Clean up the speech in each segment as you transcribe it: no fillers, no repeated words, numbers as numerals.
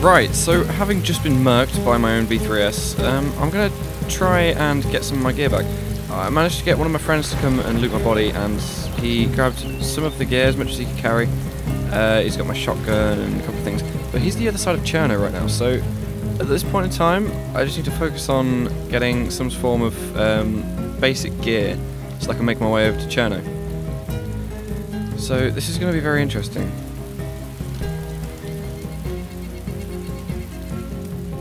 Right, so having just been murked by my own V3S, I'm going to try and get some of my gear back. I managed to get one of my friends to come and loot my body, and he grabbed some of the gear, as much as he could carry. He's got my shotgun and a couple of things, but he's the other side of Chernarus right now, so at this point in time, I just need to focus on getting some form of basic gear so I can make my way over to Chernarus. So this is going to be very interesting.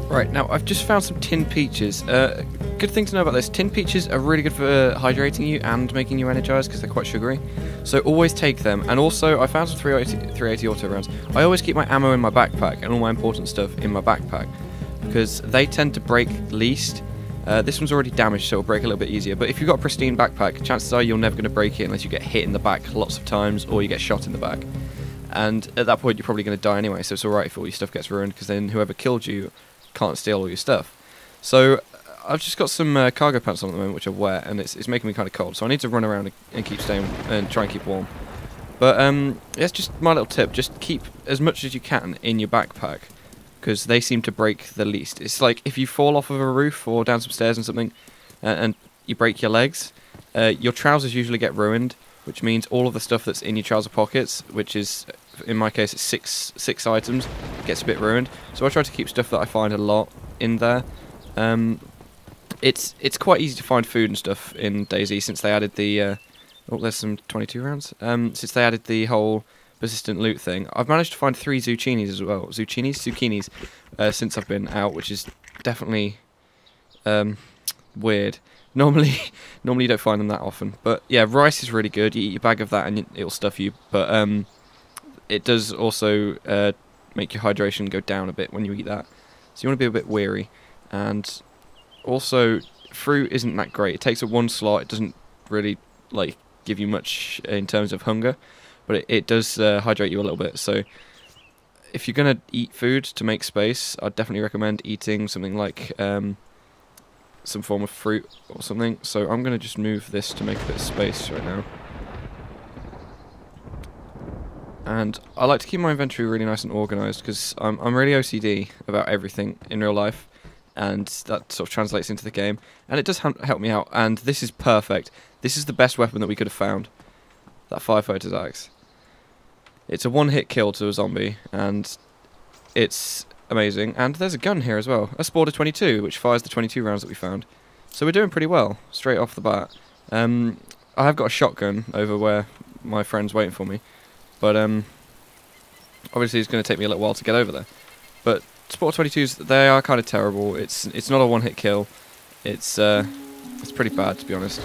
Right, now I've just found some tin peaches. Good thing to know about this, tin peaches are really good for hydrating you and making you energized because they're quite sugary. So always take them. And also, I found some 380 auto rounds. I always keep my ammo in my backpack and all my important stuff in my backpack because they tend to break least. This one's already damaged, so it'll break a little bit easier. But if you've got a pristine backpack, chances are you're never going to break it unless you get hit in the back lots of times or you get shot in the back. And at that point, you're probably going to die anyway, so it's alright if all your stuff gets ruined because then whoever killed you can't steal all your stuff. So I've just got some cargo pants on at the moment which are wet and it's making me kind of cold, so I need to run around and keep staying and try and keep warm. But yeah, it's just my little tip, just keep as much as you can in your backpack because they seem to break the least. It's like if you fall off of a roof or down some stairs and something and you break your legs, your trousers usually get ruined, which means all of the stuff that's in your trouser pockets, which is, in my case, it's six items, gets a bit ruined. So I try to keep stuff that I find a lot in there. It's quite easy to find food and stuff in DayZ since they added the... oh, there's some 22 rounds. Since they added the whole persistent loot thing. I've managed to find 3 zucchinis as well. Zucchinis, since I've been out, which is definitely weird. Normally you don't find them that often. But yeah, rice is really good. You eat your bag of that and it'll stuff you. But it does also make your hydration go down a bit when you eat that. So you want to be a bit wary. And also, fruit isn't that great. It takes up 1 slot. It doesn't really like give you much in terms of hunger. But it does hydrate you a little bit. So if you're going to eat food to make space, I'd definitely recommend eating something like... some form of fruit or something. So I'm going to just move this to make a bit of space right now. And I like to keep my inventory really nice and organised because I'm really OCD about everything in real life, and that sort of translates into the game. And it does help me out, and this is perfect. This is the best weapon that we could have found. That firefighter's axe. It's a one-hit kill to a zombie, and it's... amazing. And there's a gun here as well, a Sporter 22, which fires the 22 rounds that we found. So we're doing pretty well, straight off the bat. I have got a shotgun over where my friend's waiting for me, but obviously it's going to take me a little while to get over there. But Sporter 22s, they are kind of terrible. It's not a one-hit kill. It's pretty bad, to be honest.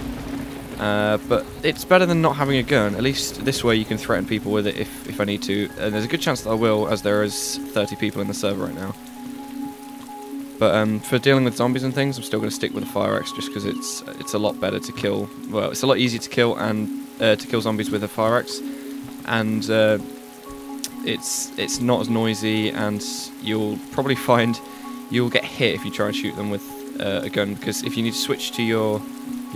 But it's better than not having a gun. At least this way you can threaten people with it if I need to. And there's a good chance that I will, as there is 30 people in the server right now. But for dealing with zombies and things, I'm still going to stick with the fire axe just because it's a lot better to kill. Well, it's a lot easier to kill and to kill zombies with a fire axe, and it's not as noisy, and you'll probably find you'll get hit if you try and shoot them with a gun, because if you need to switch to your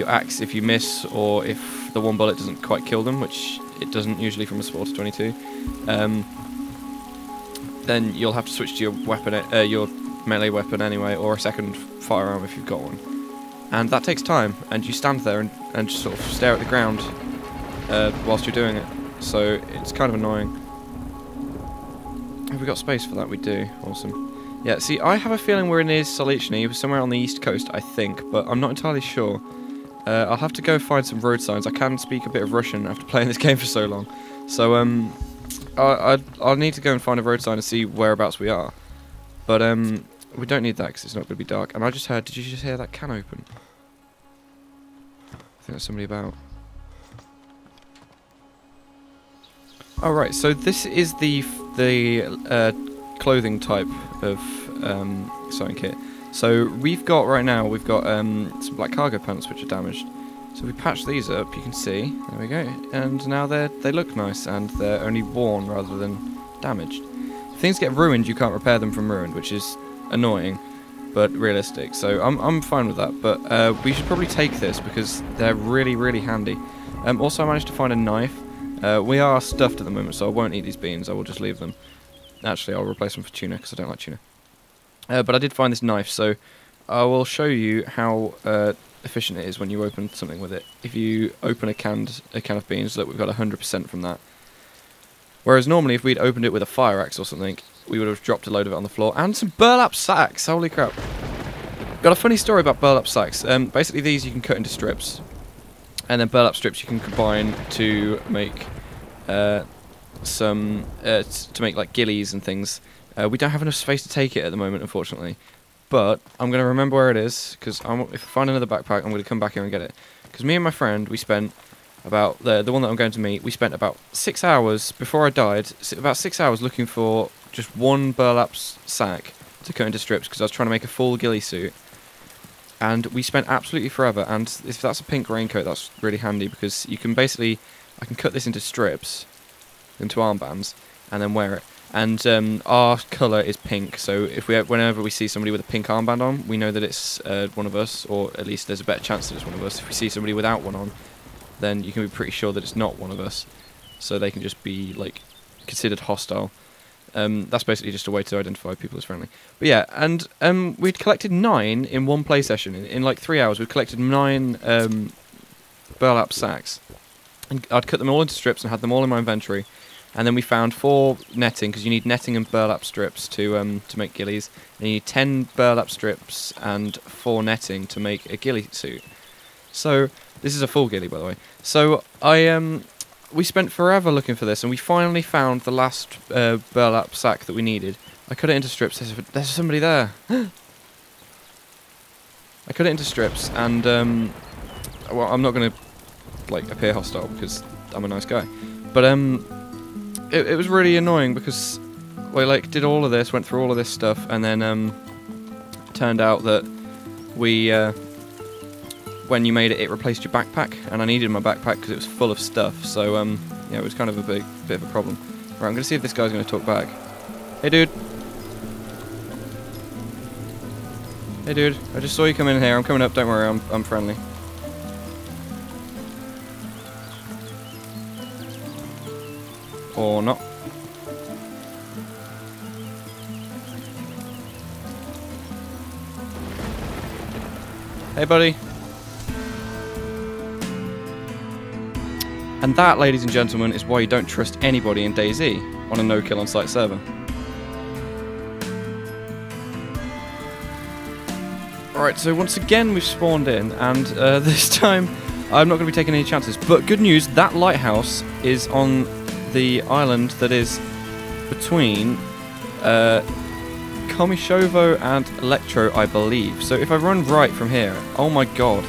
axe if you miss, or if the one bullet doesn't quite kill them, which it doesn't usually from a Sporter 22, then you'll have to switch to your weapon, your melee weapon anyway, or a second firearm if you've got one. And that takes time, and you stand there and just sort of stare at the ground whilst you're doing it, so it's kind of annoying. Have we got space for that? We do. Awesome. Yeah, see, I have a feeling we're near Solichny, somewhere on the east coast, I think, but I'm not entirely sure. I'll have to go find some road signs. I can speak a bit of Russian after playing this game for so long. So, I'll need to go and find a road sign to see whereabouts we are. But, we don't need that because it's not going to be dark. And I just heard, did you just hear that can open? I think there's somebody about. Oh, right, so this is the clothing type of sewing kit. So we've got some black cargo pants which are damaged. So we patch these up, you can see, there we go, and now they look nice and they're only worn rather than damaged. If things get ruined, you can't repair them from ruined, which is annoying but realistic. So I'm fine with that, but we should probably take this because they're really, really handy. Also, I managed to find a knife. We are stuffed at the moment, so I won't eat these beans, I will just leave them. Actually, I'll replace them for tuna because I don't like tuna. But I did find this knife, so I will show you how efficient it is when you open something with it. If you open a can of beans, look, we've got 100% from that. Whereas normally, if we'd opened it with a fire axe or something, we would have dropped a load of it on the floor. And some burlap sacks, holy crap. Got a funny story about burlap sacks. Basically, these you can cut into strips, and then burlap strips you can combine to make to make like ghillies and things. We don't have enough space to take it at the moment, unfortunately. But I'm going to remember where it is, because if I find another backpack, I'm going to come back here and get it. Because me and my friend, we spent about, the one that I'm going to meet, we spent about 6 hours, before I died, about 6 hours looking for just one burlap sack to cut into strips, because I was trying to make a full ghillie suit. And we spent absolutely forever, and if that's a pink raincoat, that's really handy, because you can basically, I can cut this into strips, into armbands, and then wear it. And our colour is pink, so whenever we see somebody with a pink armband on, we know that it's one of us, or at least there's a better chance that it's one of us. If we see somebody without one on, then you can be pretty sure that it's not one of us, so they can just be like considered hostile. That's basically just a way to identify people as friendly. But yeah, and we'd collected 9 in one play session. In like 3 hours, we'd collected 9 burlap sacks, and I'd cut them all into strips and had them all in my inventory. And then we found 4 netting, because you need netting and burlap strips to make ghillies. And you need 10 burlap strips and 4 netting to make a ghillie suit. So this is a full ghillie, by the way. So we spent forever looking for this, and we finally found the last burlap sack that we needed. I cut it into strips. There's somebody there. I cut it into strips, and well, I'm not going to like appear hostile because I'm a nice guy, but it was really annoying because we like did all of this, went through all of this stuff, and then turned out that we when you made it, it replaced your backpack, and I needed my backpack because it was full of stuff. So yeah, it was kind of a bit of a problem. Right, I'm gonna see if this guy's gonna talk back. Hey dude. Hey dude, I just saw you come in here. I'm coming up. Don't worry, I'm friendly. Or not. Hey buddy. And that, ladies and gentlemen, is why you don't trust anybody in DayZ on a no-kill on-site server. Alright, so once again we've spawned in, and this time I'm not going to be taking any chances. But good news, that lighthouse is on the island that is between Komishovo and Electro, I believe. So if I run right from here, oh my god.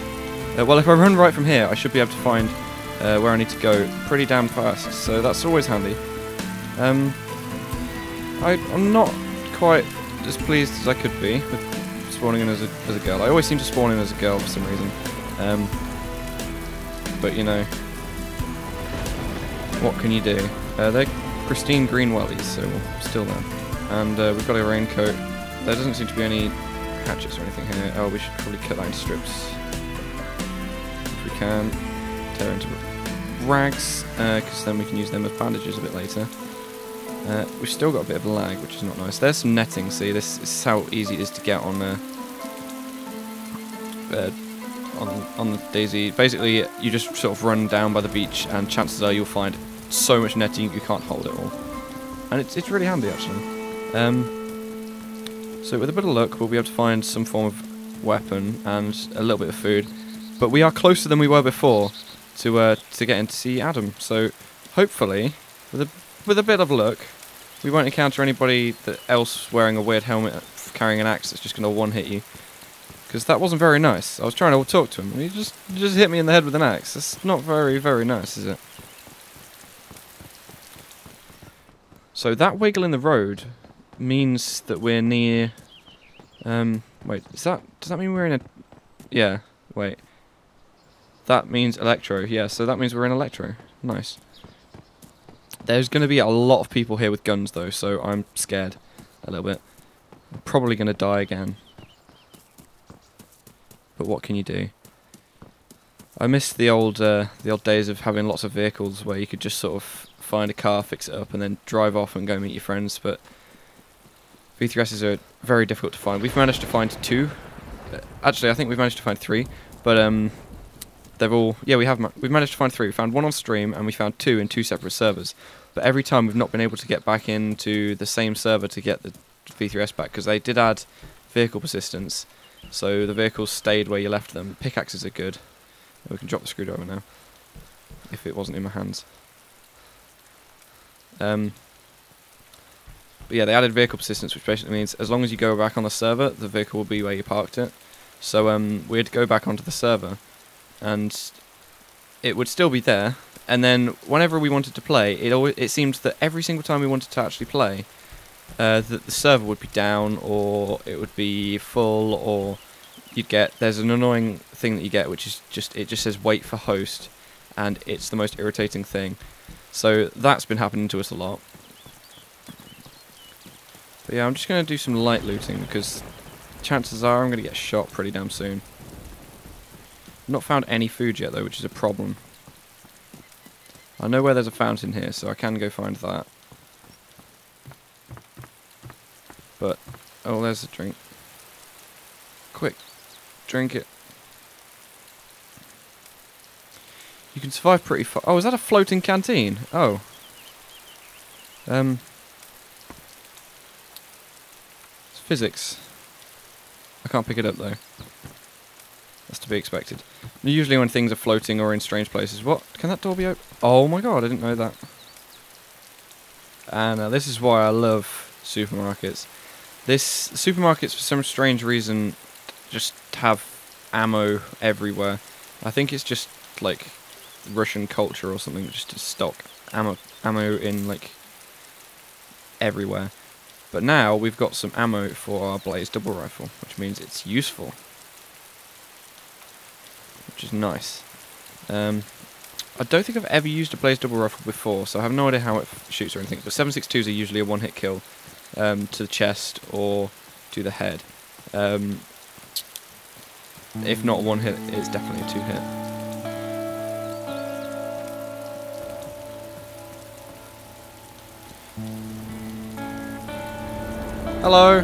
Well, if I run right from here, I should be able to find where I need to go pretty damn fast. So that's always handy. I'm not quite as pleased as I could be with spawning in as a girl. I always seem to spawn in as a girl for some reason. But you know, what can you do? They're pristine green wellies, so we're still there. And we've got a raincoat. There doesn't seem to be any hatchets or anything here. Oh, we should probably cut that into strips. If we can. Tear into rags, because then we can use them as bandages a bit later. We've still got a bit of lag, which is not nice. There's some netting, see, this is how easy it is to get on the DayZ. Basically, you just sort of run down by the beach, and chances are you'll find so much netting you can't hold it all. And it's really handy, actually. So with a bit of luck, we'll be able to find some form of weapon and a little bit of food. But we are closer than we were before to get in to see Adam. So hopefully, with a bit of luck, we won't encounter anybody else wearing a weird helmet carrying an axe that's just going to one-hit you. Because that wasn't very nice. I was trying to talk to him, and he just hit me in the head with an axe. That's not very, very nice, is it? So that wiggle in the road means that we're near... wait, does that mean we're in a... Yeah, wait. That means Electro, yeah, so that means we're in Electro. Nice. There's going to be a lot of people here with guns, though, so I'm scared a little bit. I'm probably going to die again. But what can you do? I miss the old days of having lots of vehicles where you could just sort of find a car, fix it up, and then drive off and go meet your friends. But V3Ss are very difficult to find. We've managed to find 2. Actually, I think we've managed to find 3, but they've all... Yeah, we've managed to find 3. We found 1 on stream, and we found 2 in 2 separate servers. But every time we've not been able to get back into the same server to get the V3S back, because they did add vehicle persistence, so the vehicles stayed where you left them. Pickaxes are good. We can drop the screwdriver now, if it wasn't in my hands. But yeah, they added vehicle persistence, which basically means as long as you go back on the server, the vehicle will be where you parked it. So we'd go back onto the server, and it would still be there. And then whenever we wanted to play, it seemed that every single time we wanted to actually play, that the server would be down, or it would be full, or there's an annoying thing that you get, which is it just says wait for host, and it's the most irritating thing. So that's been happening to us a lot. But yeah, I'm just going to do some light looting, because chances are I'm going to get shot pretty damn soon. I've not found any food yet though, which is a problem. I know where there's a fountain here, so I can go find that. But, oh, there's a drink. Quick, drink it. You can survive pretty far. Oh, is that a floating canteen? Oh. It's physics. I can't pick it up though. That's to be expected. Usually when things are floating or in strange places. What? Can that door be open? Oh my god, I didn't know that. And this is why I love supermarkets. Supermarkets, for some strange reason, just have ammo everywhere. I think it's just like Russian culture or something, just to stock ammo in like everywhere. But now we've got some ammo for our DayZ double rifle, which means it's useful, which is nice. I don't think I've ever used a DayZ double rifle before, so I have no idea how it shoots or anything. But 7.62s are usually a one-hit kill to the chest or to the head. If not one hit, it's definitely a two-hit. Hello?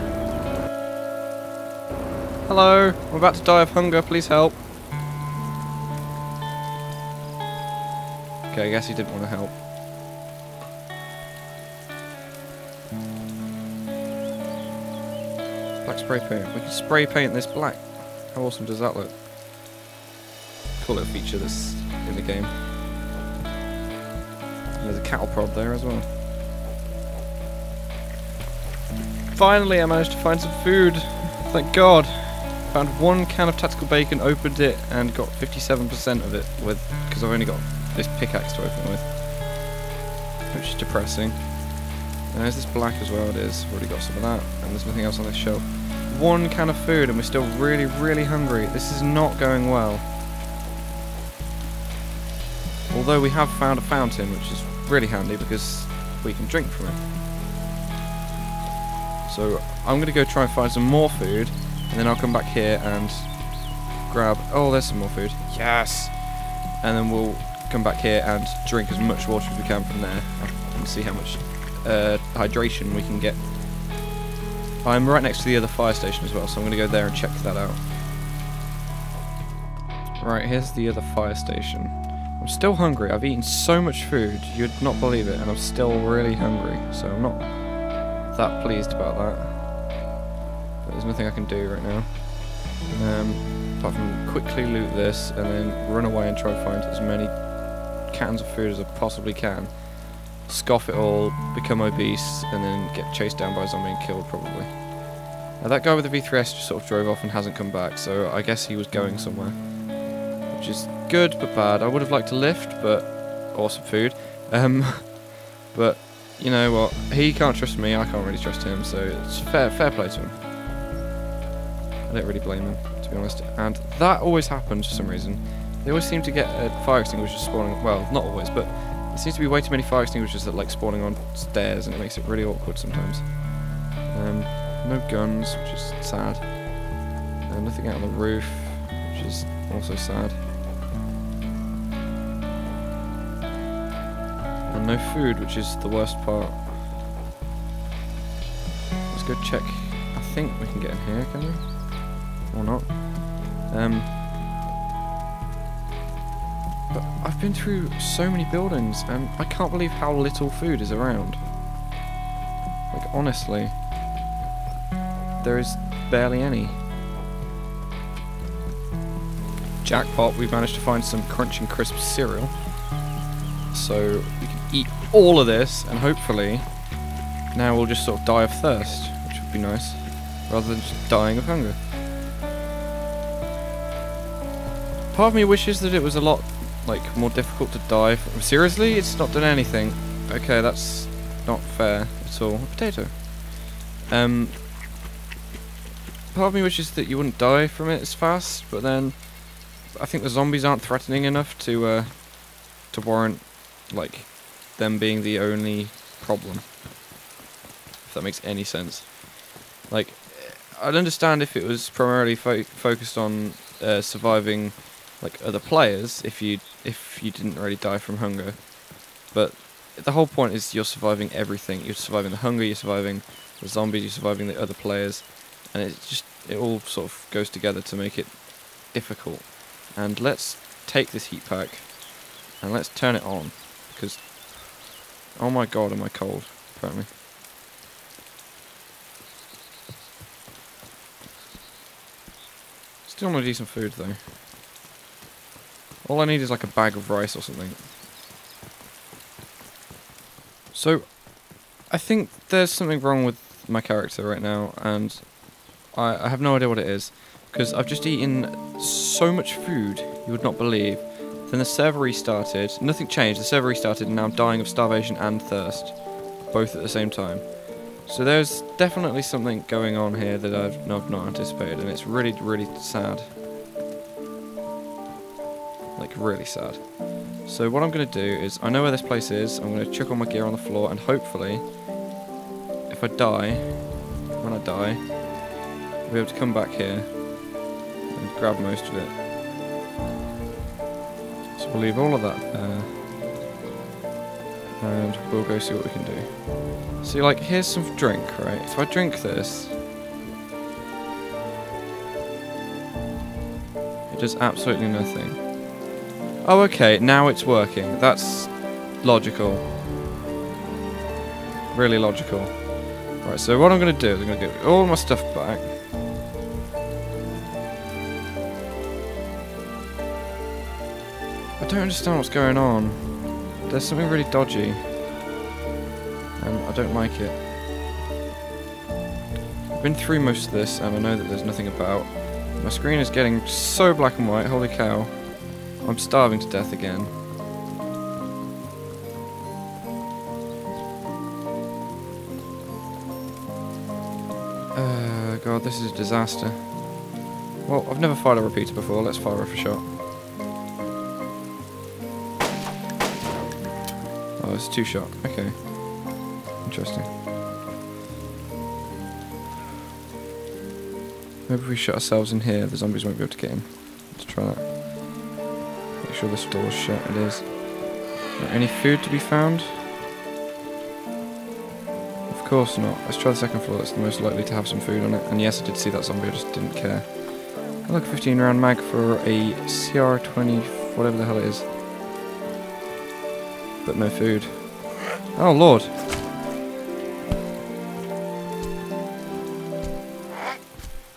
Hello? I'm about to die of hunger, please help. Okay, I guess he didn't want to help. Black spray paint. We can spray paint this black. How awesome does that look? Cool little feature that's in the game. And there's a cattle prod there as well. Finally, I managed to find some food. Thank God. Found one can of tactical bacon, opened it, and got 57% of it because I've only got this pickaxe to open with, which is depressing. And there's this black as well. It is. Already got some of that, and there's nothing else on this shelf. One can of food, and we're still really, really hungry. This is not going well. Although we have found a fountain, which is really handy because we can drink from it. So I'm going to go try and find some more food, and then I'll come back here and grab... Oh, there's some more food. Yes! And then we'll come back here and drink as much water as we can from there, and see how much hydration we can get. I'm right next to the other fire station as well, so I'm going to go there and check that out. Right, here's the other fire station. I'm still hungry. I've eaten so much food, you'd not believe it, and I'm still really hungry, so I'm not that pleased about that. But there's nothing I can do right now. Apart from quickly loot this, and then run away and try and find as many cans of food as I possibly can. Scoff it all, become obese, and then get chased down by a zombie and killed, probably. Now, that guy with the V3S just sort of drove off and hasn't come back, so I guess he was going somewhere. Which is good, but bad. I would have liked to lift, but... awesome food. But, you know what? He can't trust me, I can't really trust him, so it's fair play to him. I don't really blame him, to be honest. And that always happens for some reason. They always seem to get fire extinguishers spawning... well, not always, but... there seems to be way too many fire extinguishers that like spawning on stairs, and it makes it really awkward sometimes. No guns, which is sad. Nothing out on the roof, which is also sad. And no food, which is the worst part. Let's go check. I think we can get in here, can we? Or not? But I've been through so many buildings, and I can't believe how little food is around. Like, honestly, there is barely any. Jackpot, we've managed to find some Crunch and Crisp cereal. So we can eat all of this, and hopefully now we'll just sort of die of thirst, which would be nice, rather than just dying of hunger. Part of me wishes that it was a lot, like, more difficult to die from. Seriously? It's not done anything. Okay, that's not fair at all. A potato. Part of me wishes that you wouldn't die from it as fast, but then I think the zombies aren't threatening enough to warrant, like, them being the only problem. If that makes any sense. Like, I'd understand if it was primarily focused on surviving, like, other players, if you didn't really die from hunger. But the whole point is you're surviving everything. You're surviving the hunger, you're surviving the zombies, you're surviving the other players, and it all sort of goes together to make it difficult. And let's take this heat pack and let's turn it on, because oh my god, am I cold, apparently. Still want to do some food though. All I need is like a bag of rice or something. So, I think there's something wrong with my character right now, and I have no idea what it is. Because I've just eaten so much food, you would not believe. Then the server restarted, nothing changed, the server restarted, and now I'm dying of starvation and thirst. Both at the same time. So there's definitely something going on here that I've not anticipated, and it's really, really sad. Like, really sad. So what I'm going to do is, I know where this place is, I'm going to chuck all my gear on the floor, and hopefully, if I die, when I die, I'll be able to come back here and grab most of it. So we'll leave all of that there, and we'll go see what we can do. See, like, here's some drink, right? If I drink this, it does absolutely nothing. Oh, okay, now it's working. That's logical. Really logical. Right, so what I'm going to do is I'm going to get all my stuff back. I don't understand what's going on. There's something really dodgy. And I don't like it. I've been through most of this, and I know that there's nothing about. My screen is getting so black and white, holy cow. I'm starving to death again. God, this is a disaster. Well, I've never fired a repeater before, let's fire off a shot. Oh, it's 2-shot, okay. Interesting. Maybe if we shut ourselves in here, the zombies won't be able to get in. Let's try that. Make sure this door's shut, it is. Any food to be found? Of course not. Let's try the second floor, that's the most likely to have some food on it. And yes, I did see that zombie, I just didn't care. I like a 15-round mag for a CR20, whatever the hell it is. But no food. Oh lord!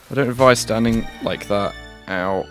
I don't advise standing like that. Ow.